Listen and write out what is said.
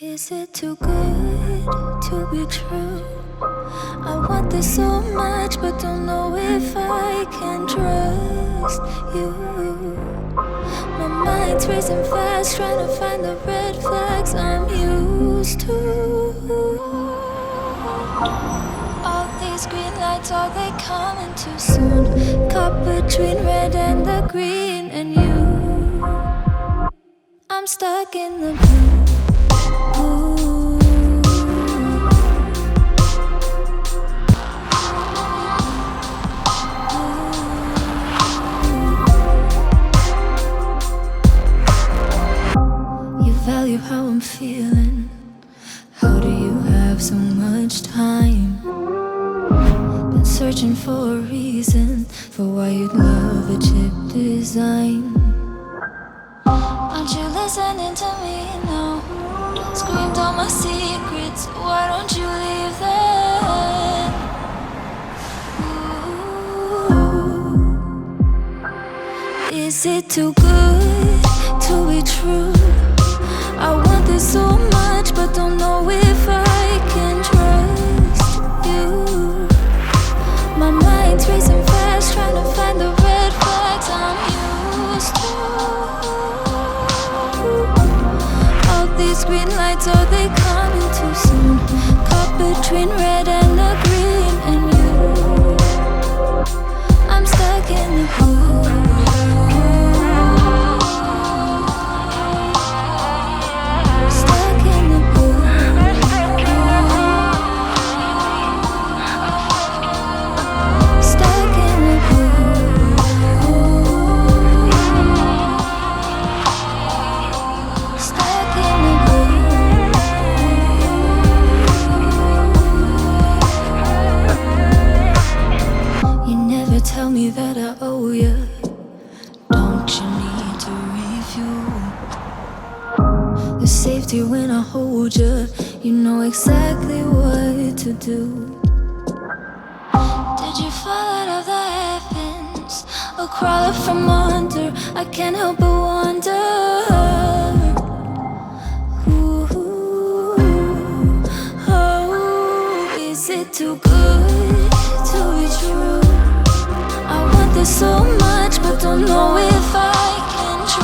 Is it too good to be true? I want this so much, but don't know if I can trust you. My mind's racing fast, trying to find the red flags I'm used to. All these green lights, are they coming too soon? Caught between red and the green and you. I'm stuck in the blue. You value how I'm feeling. How do you have so much time? Been searching for a reason for why you'd love a chip design. Aren't you listening to me now? Screamed all my secrets, why don't you leave them? Ooh. Is it too good to be true? I want this so much, but don't know if I can trust you. My mind's racing fast, trying to find the red flags I'm used to. These green lights, are they coming too soon? Caught between red and the green and you. I'm stuck in the blue. Stuck in the blue. Stuck in the blue. Stuck in the tell me that I owe you. Don't you need to refuel? The safety when I hold you. You know exactly what to do. Did you fall out of the heavens or crawl up from under? I can't help but wonder. Ooh, oh, is it too good to be true? I want this so much, but don't know if I can trust